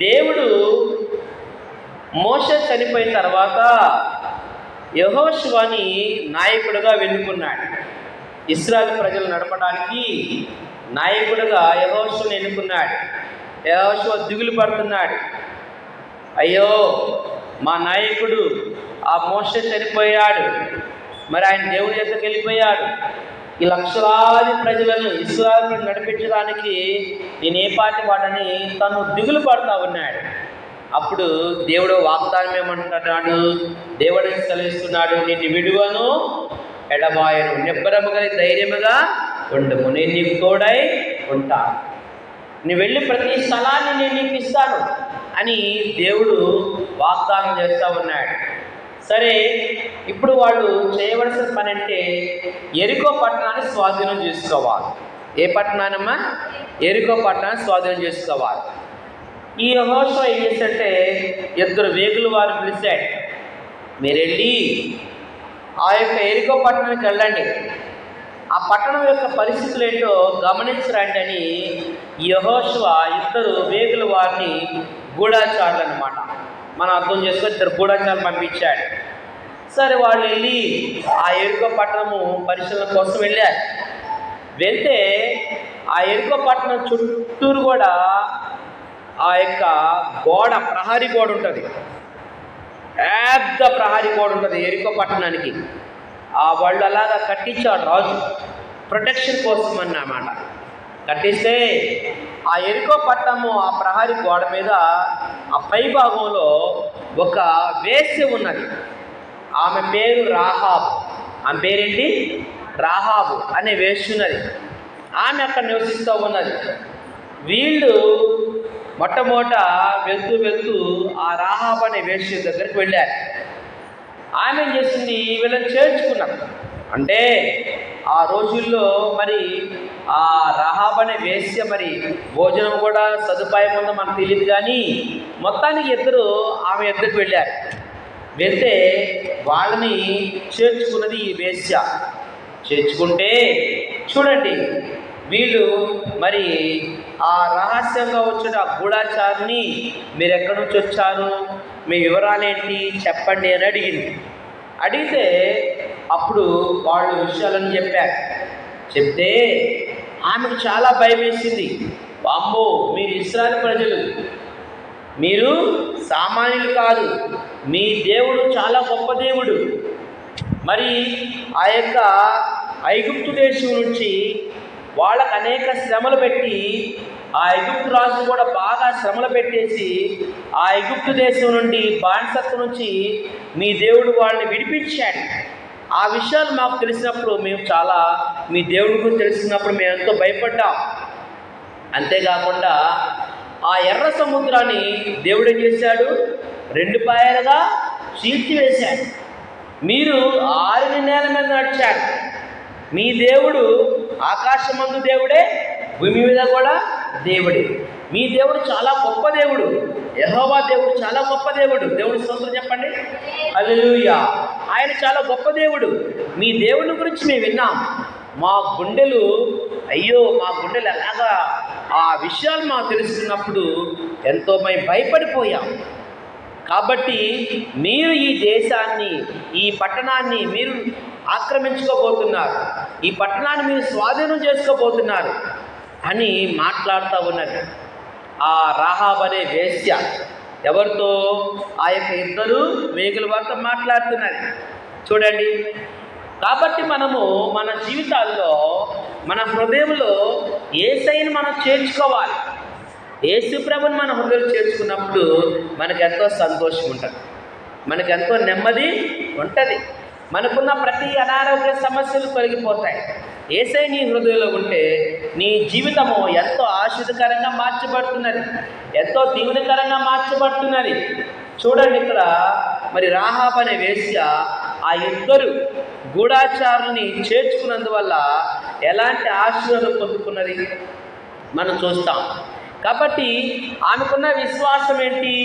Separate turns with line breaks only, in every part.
దేవుడు మోషే చనిపోయిన తర్వాత యెహోషువని నాయకుడిగా ఎన్నుకున్నాడు. ఇశ్రాయేలు ప్రజలు నడపడానికి నాయకుడిగా యెహోషువని ఎన్నుకున్నాడు. యెహోషువ దిగులు పడుతున్నాడు. అయ్యో, మా నాయకుడు ఆ మోషే చనిపోయాడు, మరి ఆయన దేవుడి దగ్గరికి వెళ్ళిపోయాడు. ఈ లక్షలాది ప్రజలను ఇశ్రాయేలును నడిపించడానికి నేను ఏ పాటి వాడని తను దిగులు పడుతూ ఉన్నాడు. అప్పుడు దేవుడు వాగ్దానం ఏమంటున్నాడు? దేవుడు సెలవిస్తున్నాడు, నిన్ను విడువను ఎడబాయను, నిబ్బరము కలిగి ధైర్యముగా ఉండము, నేను నీకు తోడై ఉంటాను, నీ వెళ్ళి ప్రతి స్థలాన్ని నేను నీకు ఇస్తాను అని దేవుడు వాగ్దానం చేస్తూ ఉన్నాడు. సరే, ఇప్పుడు వాళ్ళు చేయవలసిన పని అంటే యెరికో పట్టణాన్ని స్వాధీనం చేసుకోవాలి. ఏ పట్టణానమ్మా? యెరికో పట్టణాన్ని స్వాధీనం చేసుకోవాలి. ఈ యెహోషువ ఏం చేశాడంటే 2 వేగుల వారు పిలిచాడు, మీరు వెళ్ళి ఆ యొక్క యెరికో పట్టణానికి వెళ్ళండి, ఆ పట్టణం యొక్క పరిస్థితులు ఏంటో గమనించరండి అని యెహోషువ 2 వేగుల వారిని, గూఢచారులు అన్నమాట, మనం అర్థం చేసుకొని 2 గూఢచారులు పంపించాడు. సరే, వాళ్ళు వెళ్ళి ఆ యెరికో పట్టణము పరిశీలన కోసం వెళ్ళారు. వెళ్తే ఆ యెరికో పట్టణం చుట్టూరు కూడా ఆ యొక్క గోడ, ప్రహరీ గోడ ఉంటుంది, పెద్ద ప్రహరీ గోడ ఉంటుంది యెరికో పట్టణానికి. ఆ వాళ్ళు అలాగా కట్టించాడు రాజు, ప్రొటెక్షన్ కోసం అన్నమాట. కట్టిస్తే ఆ యెరికో పట్టణము ఆ ప్రహరీ గోడ మీద ఆ పై భాగంలో ఒక వేశ్య ఉన్నది. ఆమె పేరు రాహాబు. ఆమె పేరేంటి? రాహాబు అనే వేశ్య ఉన్నది. ఆమె అక్కడ నివసిస్తూ ఉన్నది. వీళ్ళు మొట్టమొదట వెళ్తూ ఆ రాహాబు అనే వేశ్య దగ్గరికి వెళ్ళారు. ఆమె ఏం చేసింది? వీళ్ళని చేర్చుకున్నారు. అంటే ఆ రోజుల్లో మరి ఆ రాహాబు అనే వేశ్య మరి భోజనం కూడా సదుపాయం ఉందో మనకు తెలియదు, కానీ మొత్తానికి 2 ఆమె ఎద్దరికి వెళ్ళారు. వెళ్తే వాళ్ళని చేర్చుకున్నది ఈ వేశ్య. చేర్చుకుంటే చూడండి, వీళ్ళు మరి ఆ రహస్యంగా వచ్చిన ఆ గూఢచారిని, మీరు ఎక్కడి నుంచి వచ్చారు, మీ వివరాలు ఏంటి చెప్పండి అని అడిగింది. అడిగితే అప్పుడు వాళ్ళు విషయాలను చెప్పారు. చెప్తే ఆమెకు చాలా భయం వేసింది. వామ్మో, మీరు ఇశ్రాయేలు ప్రజలు, మీరు సామాన్యులు కాదు, మీ దేవుడు చాలా గొప్ప దేవుడు. మరి ఆ యొక్క ఐగుప్తు దేశం నుంచి వాళ్ళకు అనేక శ్రమలు పెట్టి, ఆ ఐగుప్తు రాజు కూడా బాగా శ్రమలు పెట్టేసి ఆ ఐగుప్తు దేశం నుండి, బానిసత్వం నుంచి మీ దేవుడు వాళ్ళని విడిపించాడు. ఆ విషయాలు మాకు తెలిసినప్పుడు మేము చాలా, మీ దేవుడి గురించి తెలిసినప్పుడు మేము ఎంతో భయపడ్డాం. అంతేకాకుండా ఆ ఎర్ర సముద్రాన్ని దేవుడు ఏం చేశాడు? 2 పాయలుగా చీల్చివేశాడు. మీరు ఆరిన నేల మీద నడిచాడు. మీ దేవుడు ఆకాశమందు దేవుడే, భూమి మీద కూడా దేవుడే. మీ దేవుడు చాలా గొప్ప దేవుడు. యెహోవా దేవుడు చాలా గొప్ప దేవుడు. దేవుడి స్తోత్రం చెప్పండి, హల్లెలూయా. ఆయన చాలా గొప్ప దేవుడు. మీ దేవుని గురించి మేము విన్నాం. మా గుండెలు ఎలాగా ఆ విషయాలు మాకు తెలుస్తున్నప్పుడు ఎంతో మేము భయపడిపోయాం. కాబట్టి మీరు ఈ దేశాన్ని, ఈ పట్టణాన్ని మీరు ఆక్రమించుకోబోతున్నారు, ఈ పట్టణాన్ని మీరు స్వాధీనం చేసుకోబోతున్నారు అని మాట్లాడుతూ ఉన్నది ఆ రాహాబు అనే వేశ్య. ఎవరితో? ఆ యొక్క 2 వేగుల వారితో మాట్లాడుతున్నది. చూడండి, కాబట్టి మనము మన జీవితాల్లో, మన హృదయంలో యేసయ్యను మనం చేర్చుకోవాలి. యేసు ప్రభుని మన హృదయం చేర్చుకున్నప్పుడు మనకు ఎంతో సంతోషం ఉంటుంది, మనకు ఎంతో నెమ్మది ఉంటుంది, మనకున్న ప్రతి అనారోగ్య సమస్యలు తొలగిపోతాయి. యేసయ్య నీ హృదయంలో ఉంటే నీ జీవితము ఎంతో ఆశీర్వదకరంగా మార్చబడుతున్నది, ఎంతో దీవెనకరంగా మార్చబడుతున్నది. చూడండి, ఇక్కడ మరి రాహాబు అనే వేశ్య ఆ 2 గూఢచారుల్ని చేర్చుకున్నందువల్ల ఎలాంటి ఆశీర్వాదం పొందుకున్నది మనం చూస్తాం. కాబట్టి ఆమెకున్న విశ్వాసం ఏంటి?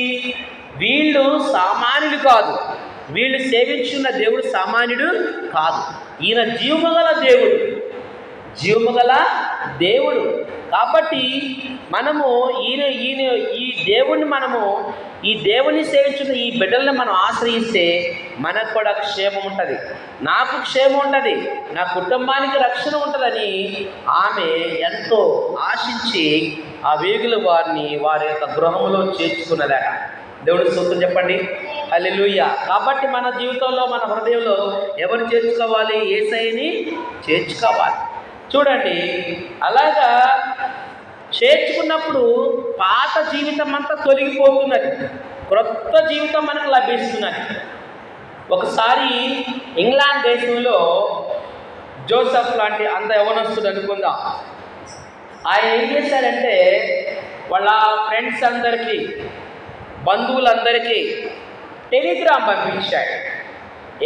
వీళ్ళు సామాన్యులు కాదు, వీళ్ళు సేవించున్న దేవుడు సామాన్యుడు కాదు, ఈయన జీవముగల దేవుడు, జీవముగల దేవుడు. కాబట్టి మనము ఈ ఈ దేవుని సేవించిన ఈ బిడ్డల్ని మనం ఆశ్రయిస్తే మనకు కూడా క్షేమం ఉంటుంది, నాకు క్షేమం ఉంటుంది, నా కుటుంబానికి రక్షణ ఉంటుందని ఆమె ఎంతో ఆశించి ఆ వేగుల వారిని వారి యొక్క గృహంలో చేర్చుకున్నదట. దేవుడి స్తోత్రం చెప్పండి, హల్లెలూయా. కాబట్టి మన జీవితంలో, మన హృదయంలో ఎవరు చేర్చుకోవాలి? యేసయ్యని చేర్చుకోవాలి. చూడండి, అలాగా చేర్చుకున్నప్పుడు పాత జీవితం అంతా తొలగిపోతున్నది, క్రొత్త జీవితం మనకు లభిస్తున్నది. ఒకసారి ఇంగ్లాండ్ దేశంలో జోసెఫ్ లాంటి అంత యవనస్తుడు అనుకుందాం, ఆయన ఏం చేశారంటే వాళ్ళ ఫ్రెండ్స్ అందరికీ, బంధువులందరికీ టెలిగ్రామ్ పంపించాడు.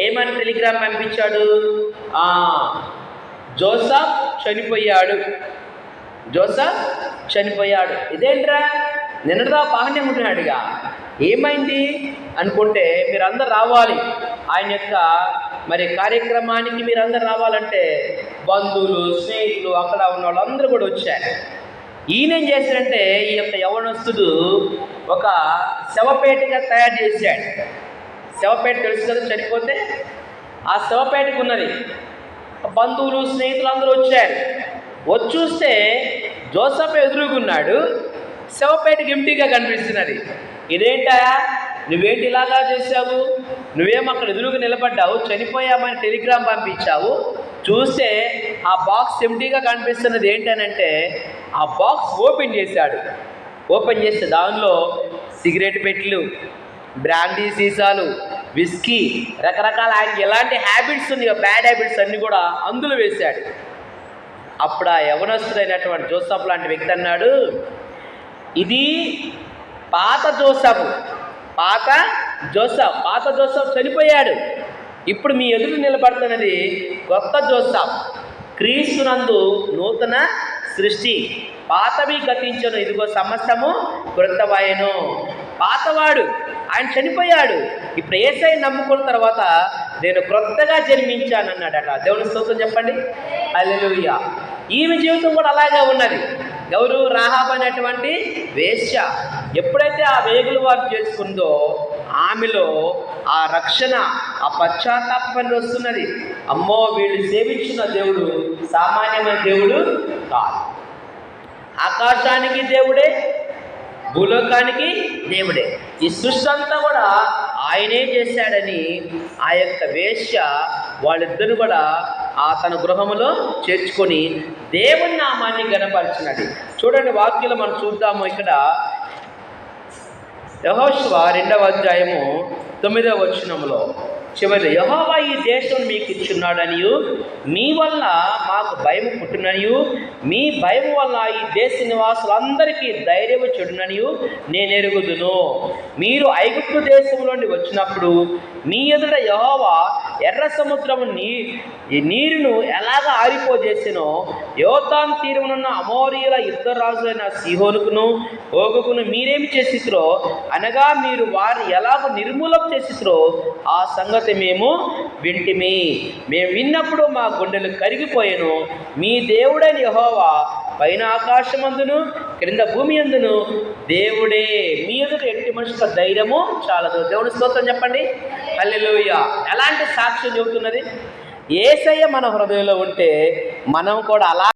ఏమని టెలిగ్రామ్ పంపించాడు? జోసెఫ్ చనిపోయాడు, జోసెఫ్ చనిపోయాడు. ఇదేంట్రా, నిన్నటిదా బాగానే ఉంటున్నాడుగా, ఏమైంది అనుకుంటే మీరందరూ రావాలి, ఆయన యొక్క కార్యక్రమానికి మీరందరూ రావాలంటే బంధువులు, స్నేహితులు, అక్కడ ఉన్న వాళ్ళందరూ కూడా వచ్చారు. ఈయనేం చేశాడంటే ఈ యొక్క యవనస్తుడు ఒక శవపేటగా తయారు చేశాడు. శవపేట తెలుసు కదా, చనిపోతే ఆ శవపేటకు ఉన్నది. బంధువులు, స్నేహితులు అందరూ వచ్చారు. వచ్చి చూస్తే జోసెఫ్ ఎదురుగున్నాడు, శవపేటకి ఎంటీగా కనిపిస్తున్నది. ఇదేంటా, నువ్వేంటి ఇలాగా చేసావు? నువ్వేం అక్కడ ఎదురుగా నిలబడ్డావు, చనిపోయామని టెలిగ్రామ్ పంపించావు, చూస్తే ఆ బాక్స్ ఎంటీగా కనిపిస్తున్నది ఏంటనంటే ఆ బాక్స్ ఓపెన్ చేశాడు. ఓపెన్ చేస్తే దానిలో సిగరెట్ పెట్టెలు, బ్రాండీ సీసాలు, విస్కీ, రకరకాల ఆయనకి ఎలాంటి హ్యాబిట్స్ ఉన్నాయో బ్యాడ్ హ్యాబిట్స్ అన్నీ కూడా అందులో వేశాడు. అప్పుడు ఆ యవనస్తుడైనటువంటి జోసెఫ్ లాంటి వ్యక్తి అన్నాడు, ఇది పాత జోసెఫ్, పాత జోసెఫ్ చనిపోయాడు, ఇప్పుడు మీ ఎదురు నిలబడుతున్నది కొత్త జోసెఫ్, క్రీస్తునందు నూతన సృష్టి, పాతవి గతించను, ఇదిగో సమస్తము కృతవాయను. పాతవాడు ఆయన చనిపోయాడు, ఇప్పుడు యేసయ్య నమ్ముకున్న తర్వాత నేను క్రొత్తగా జన్మించానన్నాడట. దేవుని స్తోత్రం చెప్పండి, హల్లెలూయా. ఈమె జీవితం కూడా అలాగే ఉన్నది. ఎవరు? రాహాబు అనేటువంటి వేశ్య. ఎప్పుడైతే ఆ వేగులు వారు చేసుకుందో ఆమెలో ఆ రక్షణ, ఆ పశ్చాత్తాపం వస్తున్నది. అమ్మో, వీళ్ళు సేవించిన దేవుడు సామాన్యమైన దేవుడు కాదు. ఆకాశానికి దేవుడే, భూలోకానికి దేవుడే, ఈ సృష్టి అంతా కూడా ఆయనే చేశాడని ఆ యొక్క వేశ్య వాళ్ళిద్దరు కూడా తన గృహంలో చేర్చుకొని దేవుని నామాన్ని ఘనపరిచినది. చూడండి, వాక్యంలో మనం చూద్దాము. ఇక్కడ యెహోషువ 2వ అధ్యాయము 9వ వచనంలో చివరి, యెహోవా ఈ దేశం మీకు ఇచ్చున్నాడనియు, మీ వల్ల మాకు భయం పుట్టుననియు, మీ భయం వల్ల ఈ దేశ నివాసులందరికీ ధైర్యము చెడుననియు నేను ఎరుగుదును. మీరు ఐగుప్తు దేశం నుండి వచ్చినప్పుడు మీ ఎదుట యెహోవా ఎర్ర సముద్రము నీరును ఎలాగ ఆరిపోజేసినో, యోర్దాను తీరమునున్న అమోరీయుల ఇద్దరు రాజులైన సీహోనుకును ఓగుకును మీరేమి చేసిరో, అనగా మీరు వారిని ఎలాగ నిర్మూలం చేసిరో ఆ సంగతి మేము వింటిమి. మేము విన్నప్పుడు మా గుండెలు కరిగిపోయాను. మీ దేవుడైన యెహోవా పైన ఆకాశమందును క్రింద భూమి అందును దేవుడే. మీ ఎదుట ఎట్టి మనుషుల ధైర్యము చాలదు. దేవుని స్తోత్రం చెప్పండి, హల్లెలూయా. ఎలాంటి సాక్ష్యం చెబుతున్నది? యేసయ్య మన హృదయంలో ఉంటే మనం కూడా అలా